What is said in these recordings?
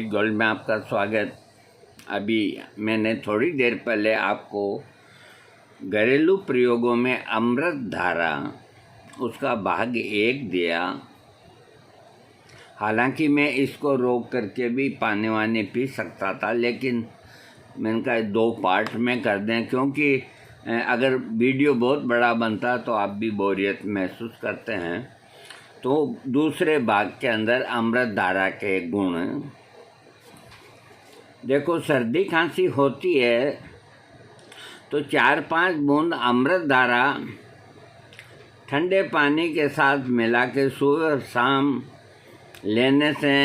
Gold में आपका स्वागत। अभी मैंने थोड़ी देर पहले आपको घरेलू प्रयोगों में अमृत धारा उसका भाग 1 दिया। हालांकि मैं इसको रोक करके भी पानी वानी पी सकता था, लेकिन मैंने कहा 2 पार्ट में कर दें, क्योंकि अगर वीडियो बहुत बड़ा बनता तो आप भी बोरियत महसूस करते हैं। तो दूसरे भाग के अंदर अमृत धारा के गुण देखो। सर्दी खांसी होती है तो 4-5 बूंद अमृत धारा ठंडे पानी के साथ मिला के सुबह और शाम लेने से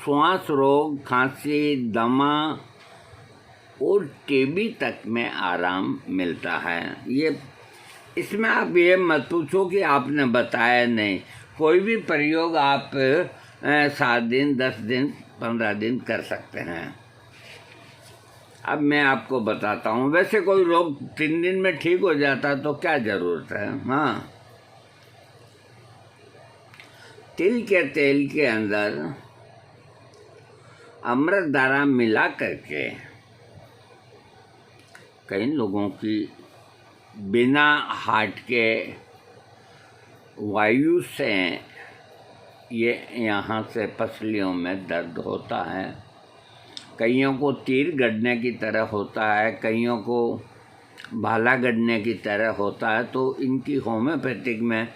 श्वास रोग, खांसी, दमा और टीबी तक में आराम मिलता है। ये इसमें आप ये मत पूछो कि आपने बताया नहीं। कोई भी प्रयोग आप 7 दिन, 10 दिन, 15 दिन कर सकते हैं। अब मैं आपको बताता हूँ। वैसे कोई रोग 3 दिन में ठीक हो जाता तो क्या ज़रूरत है। हाँ, तिल के तेल के अंदर अमृत धारा मिला करके कई लोगों की बिना हार्ट के वायु से ये यहाँ से पसलियों में दर्द होता है। कईयों को तीर गड़ने की तरह होता है, कईयों को भाला गड़ने की तरह होता है। तो इनकी होम्योपैथिक में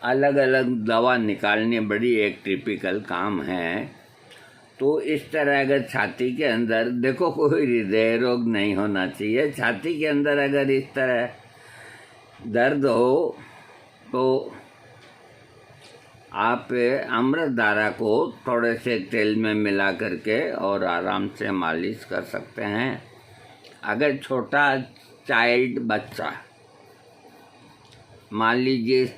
अलग अलग दवा निकालनी बड़ी एक टिपिकल काम है। तो इस तरह अगर छाती के अंदर देखो, कोई हृदय रोग नहीं होना चाहिए। छाती के अंदर अगर इस तरह दर्द हो तो आप अमृत धारा को थोड़े से तेल में मिला करके और आराम से मालिश कर सकते हैं। अगर छोटा चाइल्ड बच्चा मान लीजिए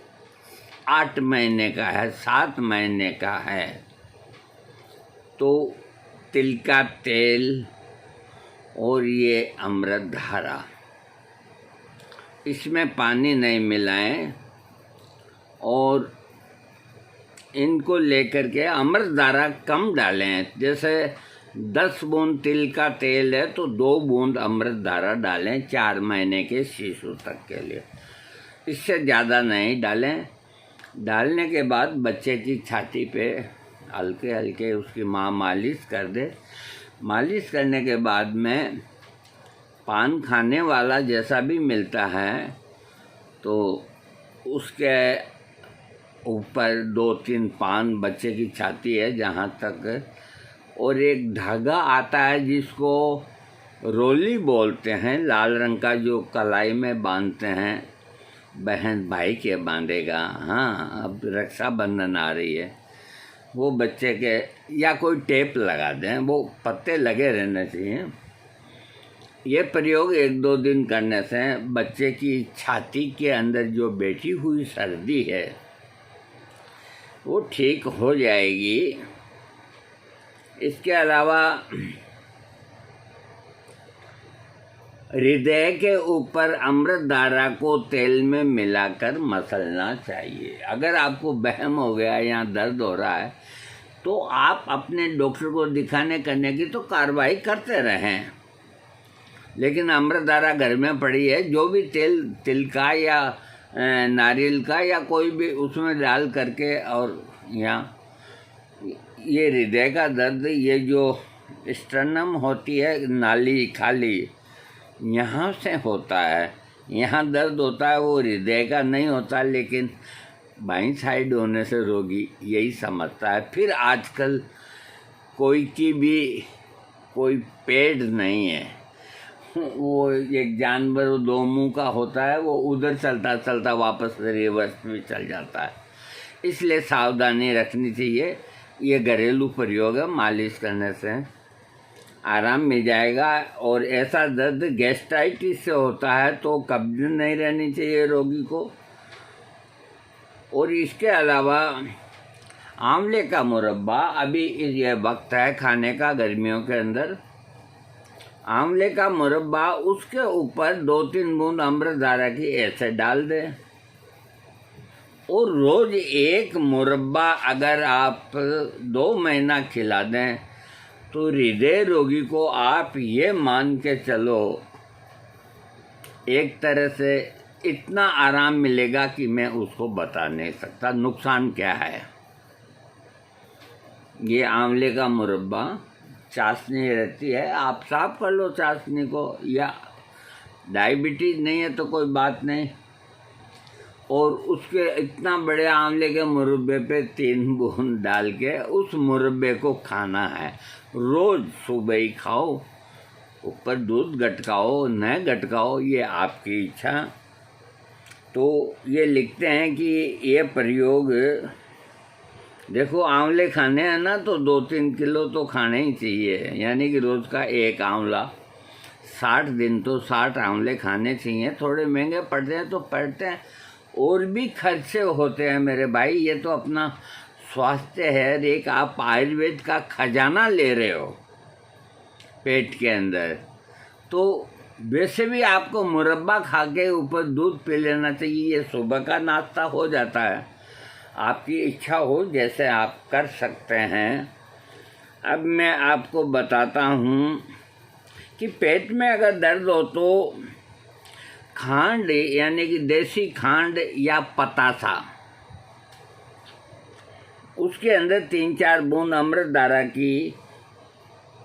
8 महीने का है, 7 महीने का है, तो तिल का तेल और ये अमृत धारा, इसमें पानी नहीं मिलाएं और इनको लेकर के अमृत धारा कम डालें। जैसे 10 बूंद तिल का तेल है तो 2 बूंद अमृत धारा डालें 4 महीने के शिशु तक के लिए। इससे ज़्यादा नहीं डालें। डालने के बाद बच्चे की छाती पे हल्के हल्के उसकी माँ मालिश कर दे। मालिश करने के बाद में पान खाने वाला जैसा भी मिलता है तो उसके ऊपर 2-3 पान बच्चे की छाती है जहाँ तक, और एक धागा आता है जिसको रोली बोलते हैं, लाल रंग का, जो कलाई में बांधते हैं। बहन भाई के बांधेगा। हाँ, अब रक्षाबंधन आ रही है, वो बच्चे के, या कोई टेप लगा दें, वो पत्ते लगे रहने चाहिए। ये प्रयोग 1-2 दिन करने से बच्चे की छाती के अंदर जो बैठी हुई सर्दी है वो ठीक हो जाएगी। इसके अलावा हृदय के ऊपर अमृत धारा को तेल में मिलाकर मसलना चाहिए। अगर आपको बहम हो गया या दर्द हो रहा है तो आप अपने डॉक्टर को दिखाने करने की तो कार्रवाई करते रहें, लेकिन अमृत धारा घर में पड़ी है, जो भी तिल का या नारियल का या कोई भी उसमें डाल करके, और यहाँ ये हृदय का दर्द, ये जो स्टर्नम होती है, नाली खाली, यहाँ से होता है, यहाँ दर्द होता है, वो हृदय का नहीं होता, लेकिन बाईं साइड होने से रोगी यही समझता है। फिर आजकल कोई की भी कोई पेड़ नहीं है, वो एक जानवर 2 मुंह का होता है, वो उधर चलता चलता वापस रिवर्स में चल जाता है। इसलिए सावधानी रखनी चाहिए। ये घरेलू प्रयोग है, मालिश करने से आराम मिल जाएगा। और ऐसा दर्द गैस्ट्राइटिस से होता है तो कब्ज नहीं रहनी चाहिए रोगी को। और इसके अलावा आंवले का मुरब्बा, अभी ये वक्त है खाने का गर्मियों के अंदर, आंवले का मुरब्बा, उसके ऊपर 2-3 बूंद अमृत धारा की ऐसे डाल दें और रोज़ 1 मुरब्बा अगर आप 2 महीना खिला दें तो हृदय रोगी को आप ये मान के चलो, एक तरह से इतना आराम मिलेगा कि मैं उसको बता नहीं सकता। नुकसान क्या है? ये आंवले का मुरब्बा, चाशनी रहती है, आप साफ कर लो चाशनी को, या डायबिटीज़ नहीं है तो कोई बात नहीं। और उसके इतना बड़े आंवले के मुरब्बे पे 3 बूंद डाल के उस मुरब्बे को खाना है। रोज़ सुबह ही खाओ, ऊपर दूध गटकाओ न गटकाओ, ये आपकी इच्छा। तो ये लिखते हैं कि ये प्रयोग, देखो आंवले खाने हैं ना तो 2-3 किलो तो खाने ही चाहिए, यानी कि रोज़ का 1 आंवला, 60 दिन तो 60 आंवले खाने चाहिए। थोड़े महंगे पड़ते हैं तो पड़ते हैं, और भी खर्चे होते हैं मेरे भाई। ये तो अपना स्वास्थ्य है, एक आप आयुर्वेद का खजाना ले रहे हो पेट के अंदर, तो वैसे भी आपको मुरब्बा खा के ऊपर दूध पी लेना चाहिए। ये सुबह का नाश्ता हो जाता है, आपकी इच्छा हो जैसे आप कर सकते हैं। अब मैं आपको बताता हूँ कि पेट में अगर दर्द हो तो खांड, यानी कि देसी खांड या पतासा, उसके अंदर 3-4 बूंद अमृतधारा की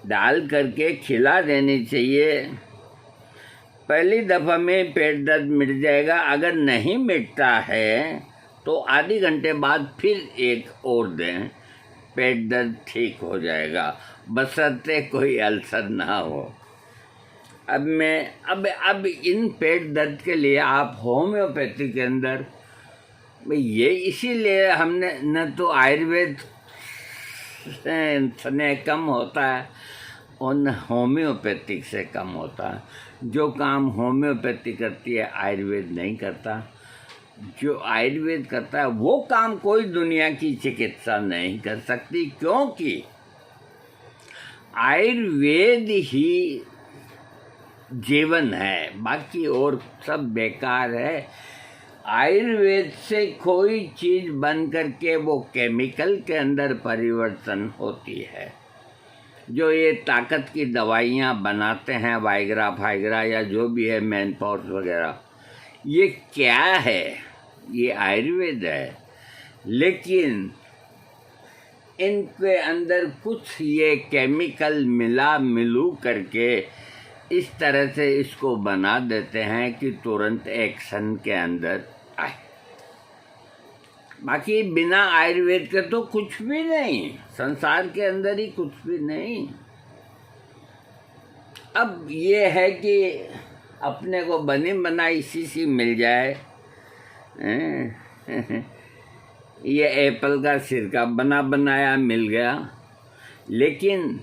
डाल करके खिला देनी चाहिए। पहली दफ़ा में पेट दर्द मिट जाएगा। अगर नहीं मिटता है तो आधे घंटे बाद फिर एक और दें, पेट दर्द ठीक हो जाएगा, बशर्ते कोई अल्सर ना हो। अब इन पेट दर्द के लिए आप होम्योपैथी के अंदर, ये इसीलिए हमने, न तो आयुर्वेद से कम होता है और न होम्योपैथिक से कम होता है। जो काम होम्योपैथी करती है आयुर्वेद नहीं करता, जो आयुर्वेद करता है वो काम कोई दुनिया की चिकित्सा नहीं कर सकती, क्योंकि आयुर्वेद ही जीवन है, बाकी और सब बेकार है। आयुर्वेद से कोई चीज़ बन करके वो केमिकल के अंदर परिवर्तन होती है। जो ये ताकत की दवाइयाँ बनाते हैं, वाइग्रा फाइग्रा या जो भी है, मैनफोर्स वगैरह, ये क्या है? ये आयुर्वेद है, लेकिन इनके अंदर कुछ ये केमिकल मिलू करके इस तरह से इसको बना देते हैं कि तुरंत एक्शन के अंदर आए। बाकी बिना आयुर्वेद के तो कुछ भी नहीं, संसार के अंदर ही कुछ भी नहीं। अब ये है कि अपने को बनी बनाई सी मिल जाए। ये एप्पल का सिरका बना बनाया मिल गया, लेकिन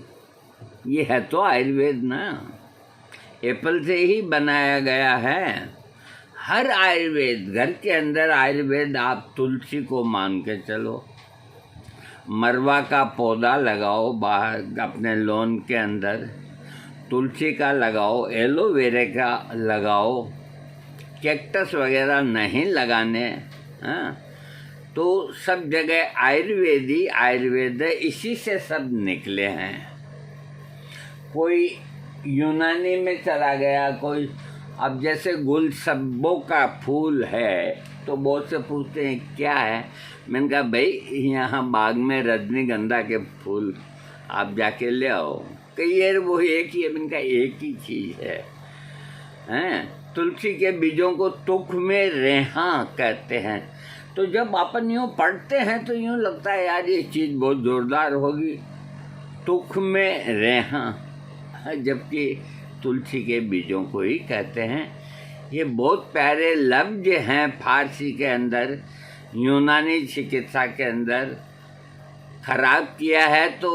ये है तो आयुर्वेद ना, एप्पल से ही बनाया गया है। हर आयुर्वेद, घर के अंदर आयुर्वेद, आप तुलसी को मान के चलो, मरवा का पौधा लगाओ बाहर अपने लॉन के अंदर, तुलसी का लगाओ, एलोवेरा का लगाओ, कैक्टस वगैरह नहीं लगाने। हाँ, तो सब जगह आयुर्वेद ही आयुर्वेद है, इसी से सब निकले हैं। कोई यूनानी में चला गया, कोई, अब जैसे गुलसब्बों का फूल है तो बहुत से पूछते हैं क्या है। मैंने कहा भाई यहाँ बाग में रजनीगंधा के फूल आप जाके ले आओ, कई यार वो एक ही है। मैंने कहा एक ही चीज़ है, हैं? तुलसी के बीजों को तुख में रेहा कहते हैं। तो जब अपन यूँ पढ़ते हैं तो यूँ लगता है यार ये चीज़ बहुत ज़ोरदार होगी, तुख में रेहा, जबकि तुलसी के बीजों को ही कहते हैं। ये बहुत प्यारे लफ्ज हैं फारसी के अंदर, यूनानी चिकित्सा के अंदर। खराब किया है तो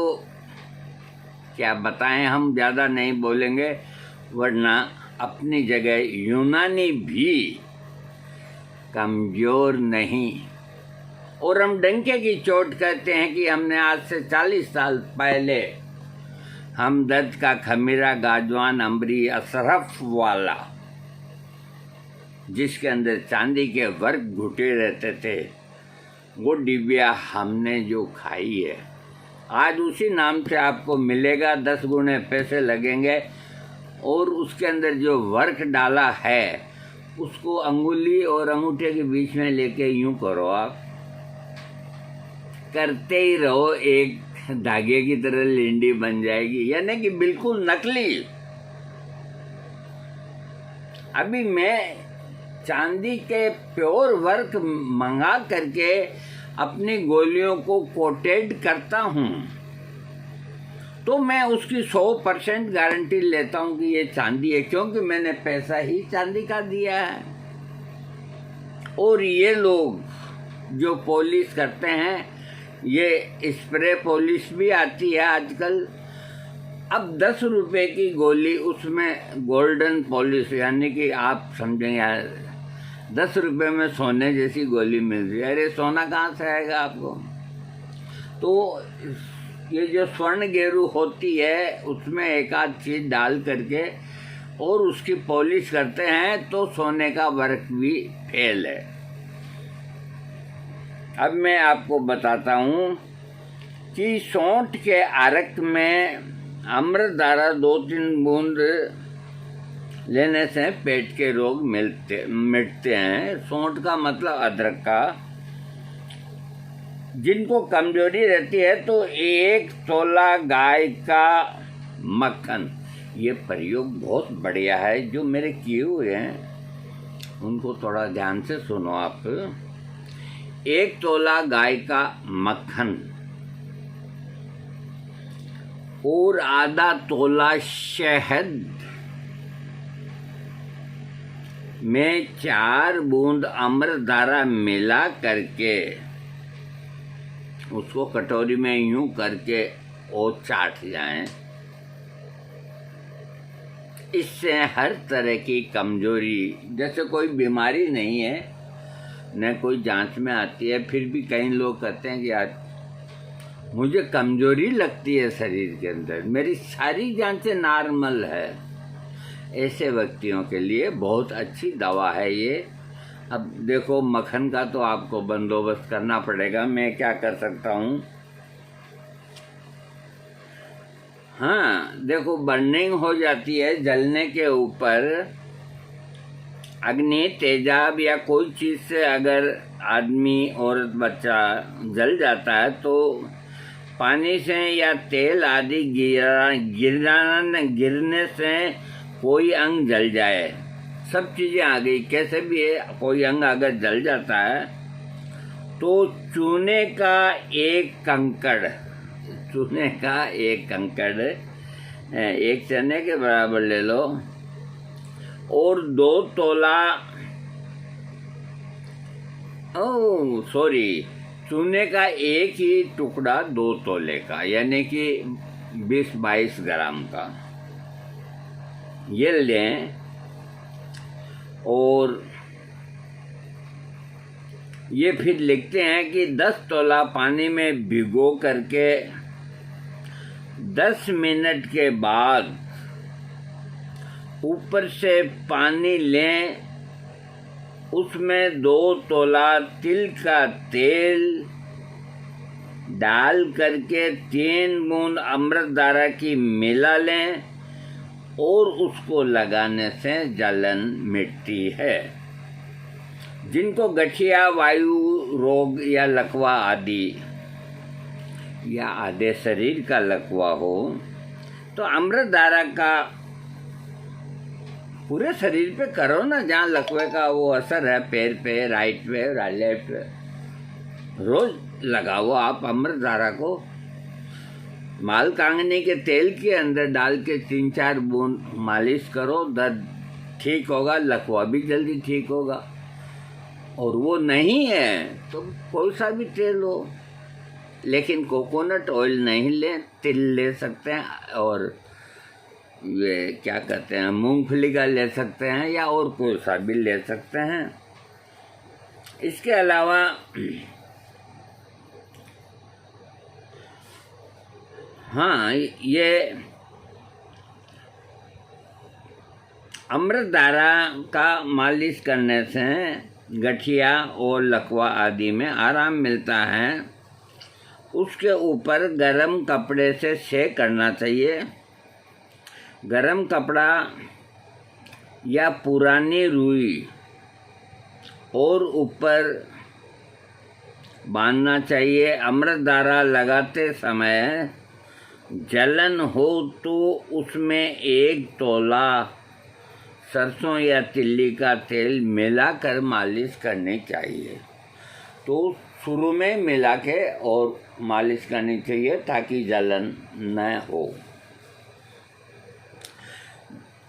क्या बताएं, हम ज़्यादा नहीं बोलेंगे, वरना अपनी जगह यूनानी भी कमज़ोर नहीं। और हम डंके की चोट कहते हैं कि हमने आज से 40 साल पहले हमदर्द का खमीरा, गाजवान, अम्बरी, अशरफ वाला, जिसके अंदर चांदी के वर्क घुटे रहते थे, वो डिबिया हमने जो खाई है, आज उसी नाम से आपको मिलेगा, 10 गुने पैसे लगेंगे। और उसके अंदर जो वर्क डाला है उसको अंगुली और अंगूठे के बीच में लेके यूं करो, आप करते ही रहो, एक धागे की तरह लिंडी बन जाएगी, यानी कि बिल्कुल नकली। अभी मैं चांदी के प्योर वर्क मंगा करके अपनी गोलियों को कोटेड करता हूँ, तो मैं उसकी 100% गारंटी लेता हूँ कि ये चांदी है, क्योंकि मैंने पैसा ही चांदी का दिया है। और ये लोग जो पॉलिश करते हैं, ये स्प्रे पॉलिश भी आती है आजकल। अब 10 रुपए की गोली, उसमें गोल्डन पॉलिश, यानी कि आप समझें यार, 10 रुपए में सोने जैसी गोली मिल रही है। अरे सोना कहाँ से आएगा आपको? तो ये जो स्वर्ण गेरू होती है उसमें एक आध चीज़ डाल करके और उसकी पॉलिश करते हैं, तो सोने का वर्क भी फेल है। अब मैं आपको बताता हूँ कि सौंठ के अर्क में अमृत धारा 2-3 बूंद लेने से पेट के रोग मिटते हैं। सौंठ का मतलब अदरक का। जिनको कमजोरी रहती है तो 1 तोला गाय का मक्खन, ये प्रयोग बहुत बढ़िया है, जो मेरे किए हुए हैं उनको थोड़ा ध्यान से सुनो आप। 1 तोला गाय का मक्खन और आधा तोला शहद में 4 बूंद अमृत धारा मिला करके उसको कटोरी में यूं करके और चाट जाएं। इससे हर तरह की कमजोरी, जैसे कोई बीमारी नहीं है, न कोई जांच में आती है, फिर भी कई लोग कहते हैं कि आज मुझे कमजोरी लगती है शरीर के अंदर, मेरी सारी जांचें नॉर्मल है। ऐसे व्यक्तियों के लिए बहुत अच्छी दवा है ये। अब देखो, मक्खन का तो आपको बंदोबस्त करना पड़ेगा, मैं क्या कर सकता हूँ। हाँ देखो, बर्निंग हो जाती है, जलने के ऊपर अग्नि, तेजाब या कोई चीज़ से अगर आदमी औरत बच्चा जल जाता है तो पानी से या तेल आदि गिरने से कोई अंग जल जाए, सब चीज़ें आ गई, कैसे भी है, कोई अंग अगर जल जाता है तो चूने का एक कंकड़, एक चने के बराबर ले लो और 2 तोला, चूने का एक ही टुकड़ा 2 तोले का, यानी कि 20-22 ग्राम का ये लें। और ये फिर लिखते हैं कि 10 तोला पानी में भिगो करके 10 मिनट के बाद ऊपर से पानी लें, उसमें 2 तोला तिल का तेल डाल करके 3 बूंद अमृत धारा की मिला लें और उसको लगाने से जलन मिटती है। जिनको गठिया, वायु रोग या लकवा आदि या आधे शरीर का लकवा हो तो अमृत धारा का पूरे शरीर पे करो ना, जहाँ लकवे का वो असर है, पैर पे, राइट पे, लेफ्ट पे, रोज लगाओ आप अमृत धारा को। माल कांगनी के तेल के अंदर डाल के 3-4 बूंद मालिश करो, दर्द ठीक होगा, लकवा भी जल्दी ठीक होगा। और वो नहीं है तो कोई सा भी तेल हो, लेकिन कोकोनट ऑयल नहीं लें, तिल ले सकते हैं, और ये क्या कहते हैं, मूंगफली का ले सकते हैं, या और कोई सा भी ले सकते हैं। इसके अलावा हाँ, ये अमृत धारा का मालिश करने से गठिया और लकवा आदि में आराम मिलता है। उसके ऊपर गरम कपड़े से सेक करना चाहिए। गरम कपड़ा या पुरानी रुई और ऊपर बांधना चाहिए। अमृतधारा लगाते समय जलन हो तो उसमें 1 तोला सरसों या तिल्ली का तेल मिलाकर मालिश करनी चाहिए। तो शुरू में मिला के और मालिश करनी चाहिए ताकि जलन न हो।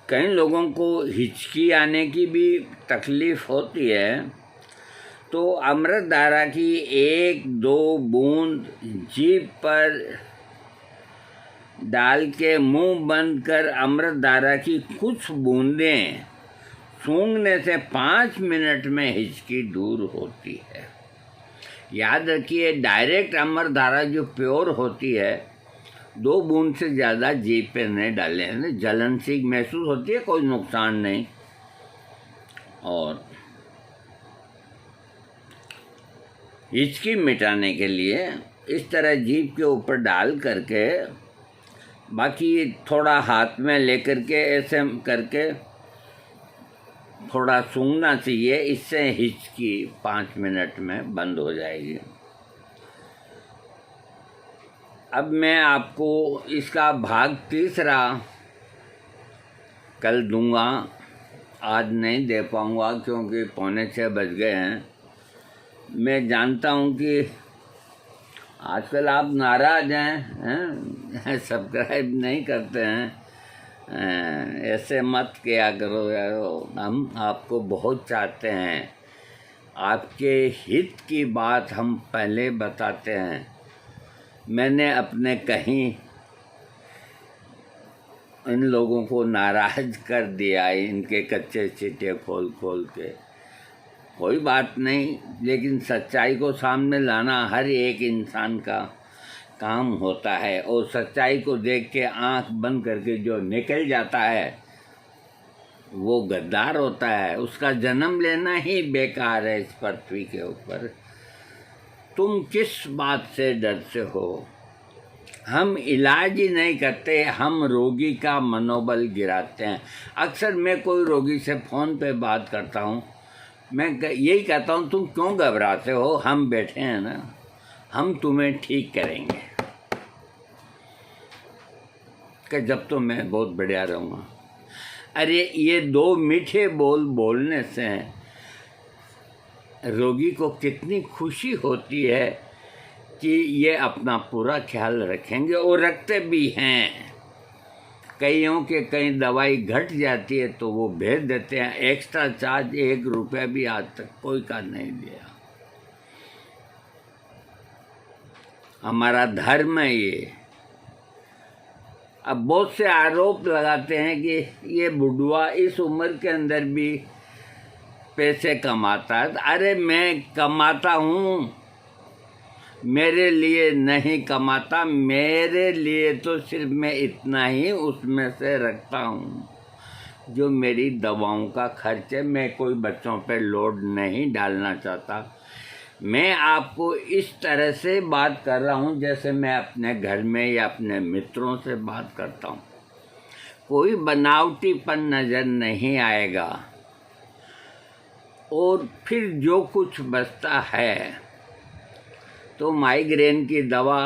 कई लोगों को हिचकी आने की भी तकलीफ़ होती है, तो अमृतधारा की 1-2 बूंद जीभ पर डाल के मुंह बंद कर अमृतधारा की कुछ बूंदें सूंघने से 5 मिनट में हिचकी दूर होती है। याद रखिए, डायरेक्ट अमृतधारा जो प्योर होती है 2 बूंद से ज़्यादा जीभ पे नहीं डालें, है ना। जलन सी महसूस होती है, कोई नुकसान नहीं। और हिचकी मिटाने के लिए इस तरह जीभ के ऊपर डाल करके, बाकी थोड़ा हाथ में लेकर के ऐसे करके थोड़ा सूंघना चाहिए। इससे हिचकी 5 मिनट में बंद हो जाएगी। अब मैं आपको इसका भाग 3 कल दूंगा, आज नहीं दे पाऊंगा क्योंकि 5:45 बज गए हैं। मैं जानता हूं कि आजकल आप नाराज़ हैं, सब्सक्राइब नहीं करते हैं। ऐसे मत किया करो यार, हम आपको बहुत चाहते हैं। आपके हित की बात हम पहले बताते हैं। मैंने अपने कहीं इन लोगों को नाराज़ कर दिया, इनके कच्चे चिट्ठे खोल खोल के। कोई बात नहीं, लेकिन सच्चाई को सामने लाना हर एक इंसान का काम होता है। और सच्चाई को देख के आंख बंद करके जो निकल जाता है वो गद्दार होता है। उसका जन्म लेना ही बेकार है इस पृथ्वी के ऊपर। तुम किस बात से डरते हो? हम इलाज ही नहीं करते, हम रोगी का मनोबल गिराते हैं। अक्सर मैं कोई रोगी से फ़ोन पे बात करता हूँ, मैं यही कहता हूँ, तुम क्यों घबराते हो? हम बैठे हैं ना, हम तुम्हें ठीक करेंगे। कि जब तो मैं बहुत बढ़िया रहूँगा। अरे ये 2 मीठे बोल बोलने से रोगी को कितनी खुशी होती है कि ये अपना पूरा ख्याल रखेंगे, और रखते भी हैं। कईयों के कहीं दवाई घट जाती है तो वो भेज देते हैं, एक्स्ट्रा चार्ज 1 रुपया भी आज तक कोई का नहीं दिया। हमारा धर्म है ये। अब बहुत से आरोप लगाते हैं कि ये बुढ़वा इस उम्र के अंदर भी पैसे कमाता है। अरे मैं कमाता हूँ, मेरे लिए नहीं कमाता, मेरे लिए तो सिर्फ मैं इतना ही उसमें से रखता हूँ जो मेरी दवाओं का खर्च है। मैं कोई बच्चों पे लोड नहीं डालना चाहता। मैं आपको इस तरह से बात कर रहा हूँ जैसे मैं अपने घर में या अपने मित्रों से बात करता हूँ। कोई बनावटीपन नज़र नहीं आएगा। और फिर जो कुछ बचता है तो माइग्रेन की दवा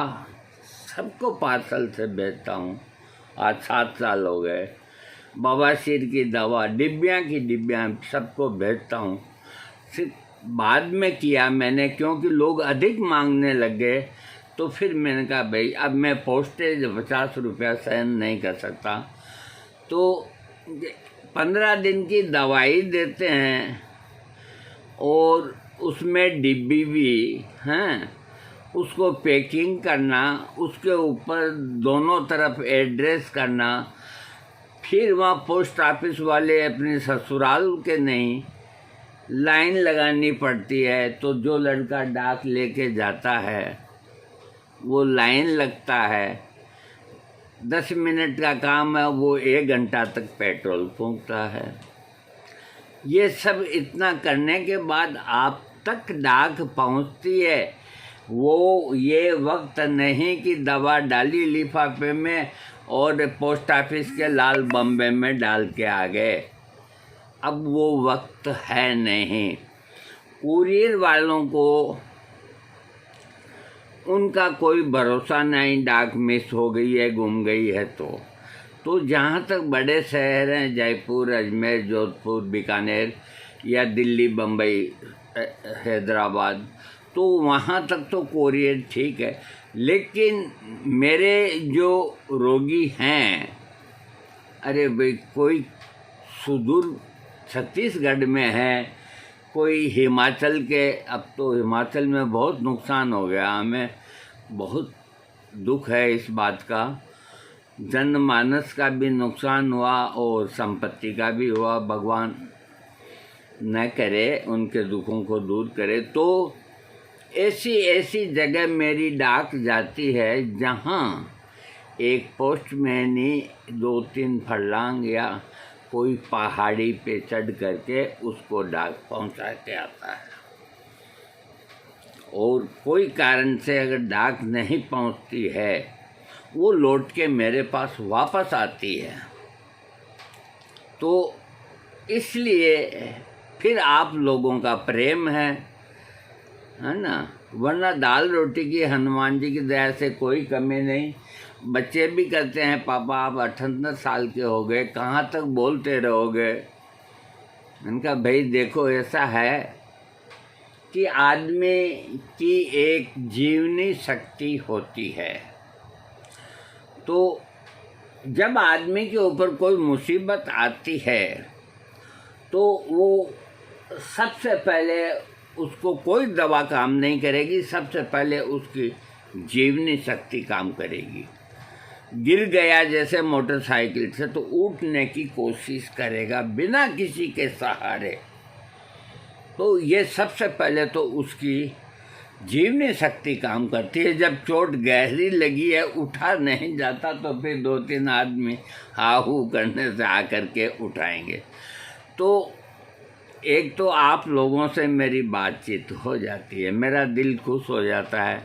सबको पार्सल से बेचता हूँ, आज 7 साल हो गए। बवासीर की दवा डिब्बियाँ की डिब्बियाँ सबको भेजता हूँ। सिर्फ बाद में किया मैंने, क्योंकि लोग अधिक मांगने लग गए, तो फिर मैंने कहा भाई अब मैं पोस्टेज 50 रुपया सहन नहीं कर सकता। तो 15 दिन की दवाई देते हैं और उसमें डिब्बी भी हैं, उसको पैकिंग करना, उसके ऊपर दोनों तरफ एड्रेस करना, फिर वहाँ पोस्ट ऑफिस वाले अपने ससुराल के नहीं लाइन लगानी पड़ती है। तो जो लड़का डाक लेके जाता है वो लाइन लगता है, 10 मिनट का काम है, वो 1 घंटा तक पेट्रोल फूंकता है। ये सब इतना करने के बाद आप तक डाक पहुंचती है। वो ये वक्त नहीं कि दवा डाली लिफाफे में और पोस्ट ऑफिस के लाल बम्बे में डाल के आ गए। अब वो वक्त है नहीं। कुरियर वालों को उनका कोई भरोसा नहीं, डाक मिस हो गई है, गुम गई है। तो जहाँ तक बड़े शहर हैं, जयपुर, अजमेर, जोधपुर, बीकानेर या दिल्ली, बम्बई, हैदराबाद, तो वहाँ तक तो कुरियर ठीक है। लेकिन मेरे जो रोगी हैं, अरे भाई, कोई सुदूर छत्तीसगढ़ में है, कोई हिमाचल के, अब तो हिमाचल में बहुत नुकसान हो गया, हमें बहुत दुख है इस बात का। जनमानस का भी नुकसान हुआ और संपत्ति का भी हुआ। भगवान न करे, उनके दुखों को दूर करे। तो ऐसी ऐसी जगह मेरी डाक जाती है जहाँ एक पोस्टमैन ही 2-3 फरलांग या कोई पहाड़ी पे चढ़ करके उसको डाक पहुंचा के आता है। और कोई कारण से अगर डाक नहीं पहुंचती है, वो लौट के मेरे पास वापस आती है। तो इसलिए फिर आप लोगों का प्रेम है ना, वरना दाल रोटी की हनुमान जी की दया से कोई कमी नहीं। बच्चे भी कहते हैं, पापा आप 78 साल के हो गए, कहाँ तक बोलते रहोगे। उनका भाई देखो, ऐसा है कि आदमी की एक जीवनी शक्ति होती है। तो जब आदमी के ऊपर कोई मुसीबत आती है तो वो सबसे पहले, उसको कोई दवा काम नहीं करेगी, सबसे पहले उसकी जीवनी शक्ति काम करेगी। गिर गया जैसे मोटरसाइकिल से तो उठने की कोशिश करेगा बिना किसी के सहारे। तो ये सबसे पहले तो उसकी जीवनी शक्ति काम करती है। जब चोट गहरी लगी है, उठा नहीं जाता, तो फिर 2-3 आदमी हाहू करने से आकर के उठाएंगे। तो एक तो आप लोगों से मेरी बातचीत हो जाती है, मेरा दिल खुश हो जाता है।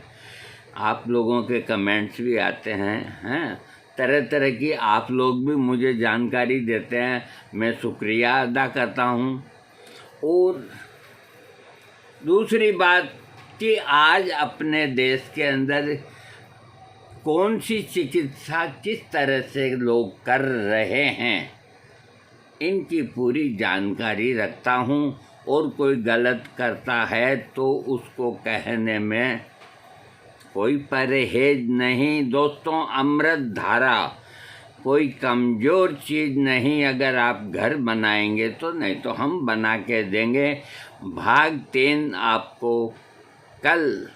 आप लोगों के कमेंट्स भी आते हैं तरह तरह की, आप लोग भी मुझे जानकारी देते हैं, मैं शुक्रिया अदा करता हूँ। और दूसरी बात कि आज अपने देश के अंदर कौन सी चिकित्सा किस तरह से लोग कर रहे हैं, इनकी पूरी जानकारी रखता हूँ। और कोई गलत करता है तो उसको कहने में कोई परहेज नहीं। दोस्तों, अमृत धारा कोई कमज़ोर चीज़ नहीं। अगर आप घर बनाएंगे तो, नहीं तो हम बना के देंगे। भाग 3 आपको कल